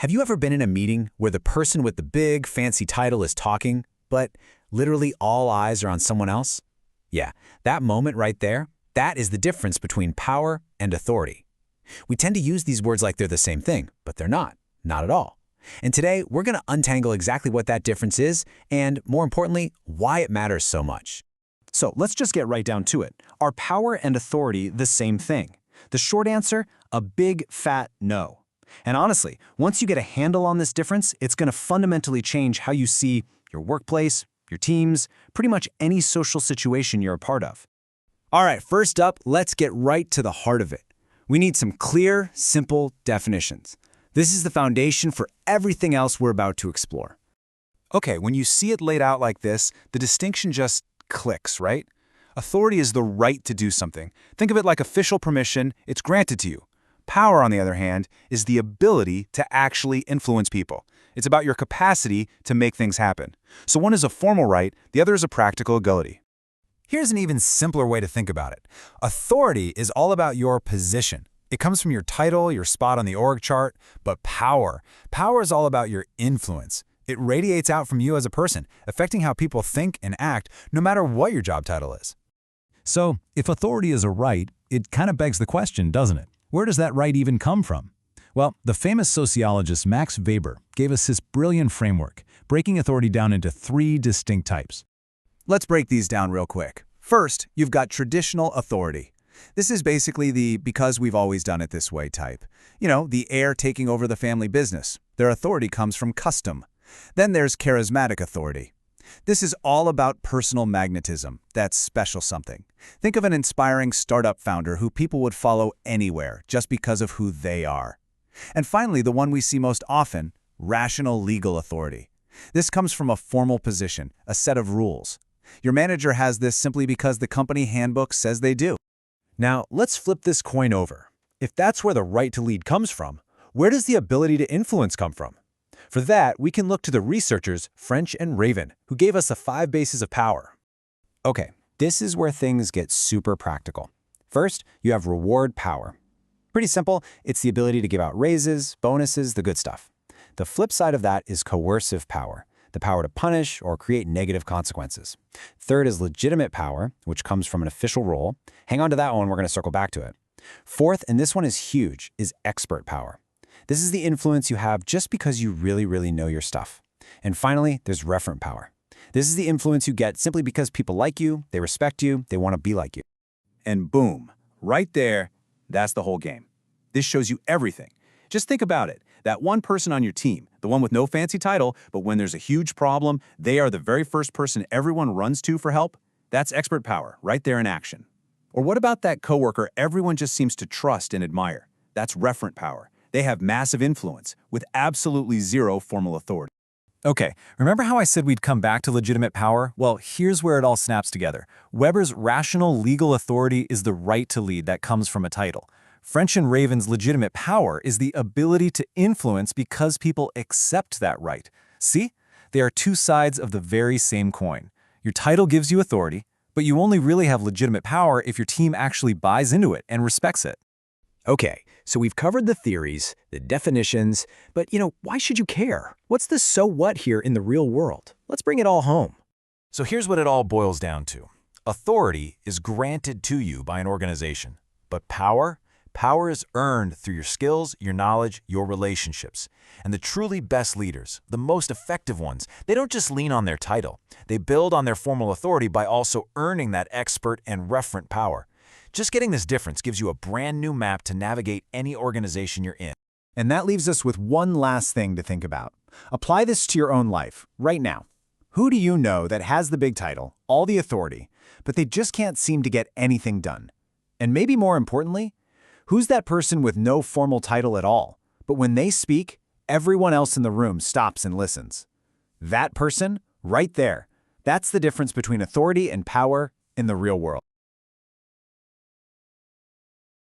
Have you ever been in a meeting where the person with the big, fancy title is talking, but literally all eyes are on someone else? Yeah, that moment right there, that is the difference between power and authority. We tend to use these words like they're the same thing, but they're not at all. And today, we're going to untangle exactly what that difference is and, more importantly, why it matters so much. So let's just get right down to it. Are power and authority the same thing? The short answer, a big, fat no. And honestly, once you get a handle on this difference, it's going to fundamentally change how you see your workplace, your teams, pretty much any social situation you're a part of. All right, first up, let's get right to the heart of it. We need some clear, simple definitions. This is the foundation for everything else we're about to explore. Okay, when you see it laid out like this, the distinction just clicks, right? Authority is the right to do something. Think of it like official permission, it's granted to you. Power, on the other hand, is the ability to actually influence people. It's about your capacity to make things happen. So one is a formal right, the other is a practical ability. Here's an even simpler way to think about it. Authority is all about your position. It comes from your title, your spot on the org chart, but power is all about your influence. It radiates out from you as a person, affecting how people think and act, no matter what your job title is. So, if authority is a right, it kind of begs the question, doesn't it? Where does that right even come from? Well, the famous sociologist Max Weber gave us this brilliant framework, breaking authority down into 3 distinct types. Let's break these down real quick. First, you've got traditional authority. This is basically the because we've always done it this way type. You know, the heir taking over the family business. Their authority comes from custom. Then there's charismatic authority. This is all about personal magnetism, that special something. Think of an inspiring startup founder who people would follow anywhere just because of who they are. And finally, the one we see most often, rational legal authority. This comes from a formal position, a set of rules. Your manager has this simply because the company handbook says they do. Now, let's flip this coin over. If that's where the right to lead comes from, where does the ability to influence come from? For that, we can look to the researchers French and Raven, who gave us the 5 bases of power. Okay, this is where things get super practical. First, you have reward power. Pretty simple, it's the ability to give out raises, bonuses, the good stuff. The flip side of that is coercive power, the power to punish or create negative consequences. Third is legitimate power, which comes from an official role. Hang on to that one, we're going to circle back to it. Fourth, and this one is huge, is expert power. This is the influence you have just because you really know your stuff. And finally, there's referent power. This is the influence you get simply because people like you, they respect you, they want to be like you. And boom, right there, that's the whole game. This shows you everything. Just think about it. That one person on your team, the one with no fancy title, but when there's a huge problem, they are the very first person everyone runs to for help. That's expert power, right there in action. Or what about that coworker everyone just seems to trust and admire? That's referent power. They have massive influence with absolutely zero formal authority. Okay, remember how I said we'd come back to legitimate power? Well, here's where it all snaps together. Weber's rational legal authority is the right to lead that comes from a title. French and Raven's legitimate power is the ability to influence because people accept that right. See? They are 2 sides of the very same coin. Your title gives you authority, but you only really have legitimate power if your team actually buys into it and respects it. Okay, so we've covered the theories, the definitions, but why should you care? What's the so what here in the real world? Let's bring it all home. So here's what it all boils down to. Authority is granted to you by an organization, but power is earned through your skills, your knowledge, your relationships. And the truly best leaders, the most effective ones, they don't just lean on their title. They build on their formal authority by also earning that expert and referent power. Just getting this difference gives you a brand new map to navigate any organization you're in. And that leaves us with one last thing to think about. Apply this to your own life, right now. Who do you know that has the big title, all the authority, but they just can't seem to get anything done? And maybe more importantly, who's that person with no formal title at all, but when they speak, everyone else in the room stops and listens? That person, right there, that's the difference between authority and power in the real world.